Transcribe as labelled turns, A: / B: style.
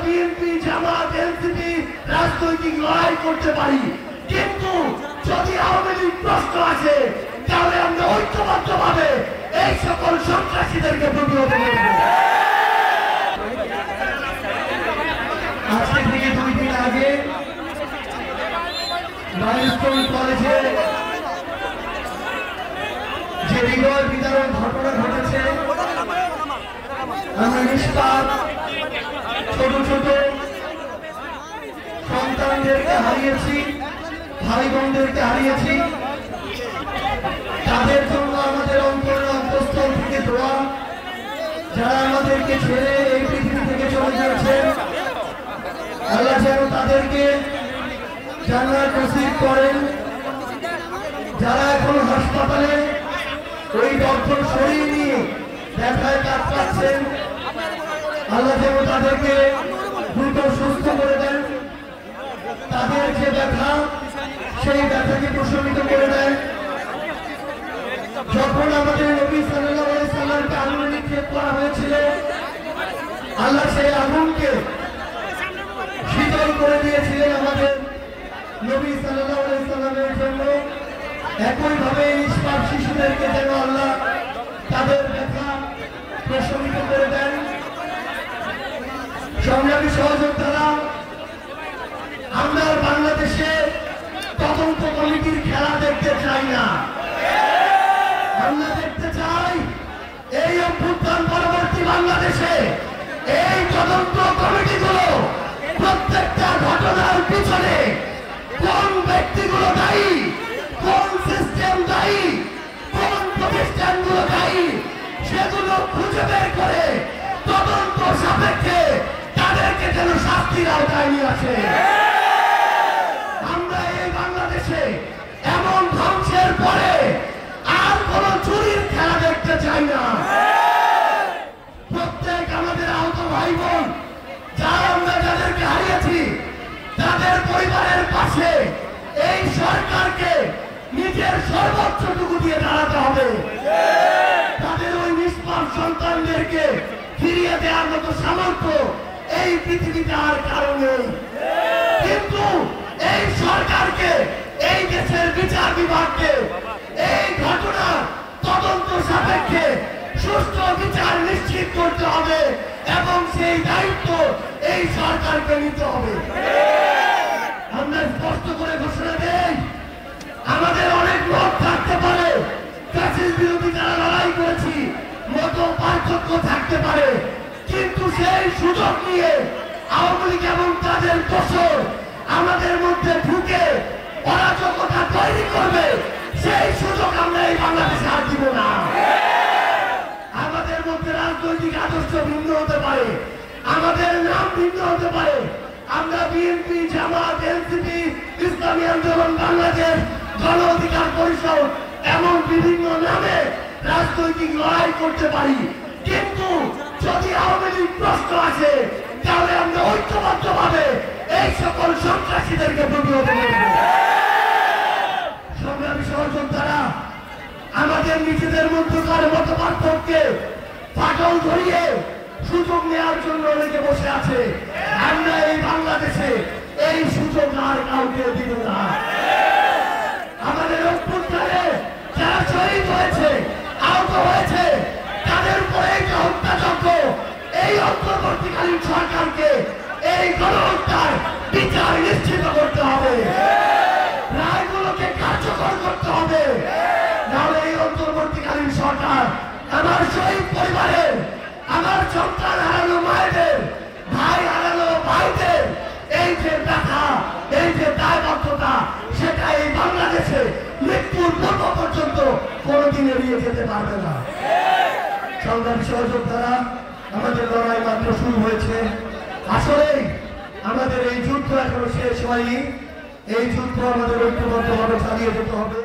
A: BNP জামাত NCP রাজনৈতিক লড়াই করতে পারি, কিন্তু যদি আওয়ামী লীগ প্রশ্ন আসে তাহলে আমরা ঐক্যবদ্ধভাবে এই সকল সন্ত্রাসীদেরকে প্রতিহত করব। আজকে থেকে 2 দিন আগে মাইলস্টোন কলেজে যে হৃদয় বিতরণ ঘটনা ঘটেছে, আমরা নিষ্পাপ ছোট ছোট সন্তানদেরকে হারিয়েছি, ভাই বোনদেরকে হারিয়েছি। তাদের জন্য আমাদের অন্তরের অন্তঃস্থল থেকে দোয়া, যারা আমাদেরকে ছেড়ে এই পৃথিবী থেকে চলে গিয়েছেন, আল্লাহ যেন তাদেরকে জান্নাত নসিব করেন। যারা এখন হাসপাতালে ওই দগ্ধ শরীর নিয়ে ব্যথায় কাতরাচ্ছেন, আল্লাহ যেন তাদেরকে দ্রুত সুস্থ করে দেন। তাদের যে ব্যথা, সেই ব্যথাকে প্রশমিত করে দেন। যখন আমাদের নবী সাল্লাল্লাহু আলাইহি সাল্লামকে আগুনে নিক্ষেপ করা হয়েছিল, আল্লাহ সেই আগুনকে শীতল করে দিয়েছিলেন আমাদের নবী সাল্লাল্লাহু আলাইহি সাল্লামের জন্য। একইভাবে নিষ্পাপ শিশুদেরকে যেন আল্লাহ তাদের ব্যথা প্রশমিত করে দেন। সংগ্রামী সহযোদ্ধারা, আমরা বাংলাদেশে তদন্ত কমিটির খেলা দেখতে চাই না। আমরা দেখতে চাই এই অভ্যুত্থান পরবর্তী বাংলাদেশে এই তদন্ত কমিটিগুলো প্রত্যেকটা ঘটনার পিছনে কোন ব্যক্তিগুলো দায়ী, কোন সিস্টেম দায়ী, কোন প্রতিষ্ঠানগুলো দায়ী, সেগুলো খুঁজে বের করে তদন্ত সাপেক্ষে তাদেরকে যেন শাস্তির আওতায় নিয়ে আসে। আমরা এই বাংলাদেশে এমন ধ্বংসের পরে আর কোন চুরির খেলা দেখতে চাই না। প্রত্যেক আমাদের আহত ভাই বোন, যারা আমরা যাদেরকে হারিয়েছি, তাদের পরিবারের পাশে এই সরকারকে নিজের সর্বোচ্চটুকু দিয়ে দাঁড়াতে হবে। তাদের ওই নিষ্পাপ সন্তানদেরকে ফিরিয়ে দেওয়ার মতো সামর্থ্য এই পৃথিবীতে আর কারণ নেই। কিন্তু এই সরকারকে, এই দেশের বিচার বিভাগকে এই ঘটনা তদন্ত সাপেক্ষে সুষ্ঠু বিচার নিশ্চিত করতে হবে এবং সেই দায়িত্ব এই সরকারকে নিতে হবে। আমরা স্পষ্ট করে ঘোষণা দেই, আমাদের অনেক লোক থাকতে পারে, ফ্যাসিস্ট বিরোধী যারা লড়াই করেছি, মত পার্থক্য থাকতে পারে, কিন্তু সেই সুযোগ নিয়ে আওয়ামী লীগ এবং তাদের দোসর আমাদের মধ্যে ঢুকে অরাজকতা তৈরি করবে, সেই সুযোগ আমরা এই বাংলাদেশে আর দিব না। আমাদের মধ্যে রাজনৈতিক আদর্শ ভিন্ন হতে পারে, আমাদের নাম ভিন্ন হতে পারে। আমরা বিএনপি জামাত এনসিপি ইসলামী আন্দোলন বাংলাদেশ গণ অধিকার পরিষদ এমন বিভিন্ন নামে রাজনৈতিক লড়াই করতে পারি, কিন্তু যদি আওয়ামী লীগ প্রশ্ন আসে তাহলে আমরা ঐক্যবদ্ধভাবে এই সকল সন্ত্রাসীদেরকে প্রতিহত করব। সংগ্রামী সহযোদ্ধারা, আমাদের নিজেদের মধ্যকার মত পার্থক্যে ফাটল ধরিয়ে সুযোগ নেওয়ার জন্য অনেকে বসে আছে। আমরা এই বাংলাদেশে এই সুযোগ আর কাউকে দিব না। আমাদের অভ্যুত্থানে যারা শহীদ হয়েছে, আহত হয়েছে, তাদের উপরে এই যে হত্যাযজ্ঞ, এই অন্তর্বর্তীকালীন সরকারকে এই গণহত্যার বিচার নিশ্চিত করতে হবে, রায়গুলোকে কার্যকর করতে হবে। নাহলে এই অন্তর্বর্তীকালীন সরকার আমার শহীদ পরিবারের, আমার সন্তান হারানো মায়েদের, ভাই হারানো ভাইদের এই যে ব্যথা, এই যে দায়বদ্ধতা, সেটা এই বাংলাদেশে মৃত্যুর পূর্ব পর্যন্ত কোনোদিন এড়িয়ে যেতে পারবে না। সংগ্রামী সহযোদ্ধারা, আমাদের লড়াই মাত্র শুরু হয়েছে। আসলেই আমাদের এই যুদ্ধ এখনো শেষ হয়নি। এই যুদ্ধ আমাদের ঐক্যবদ্ধভাবে চালিয়ে যেতে হবে।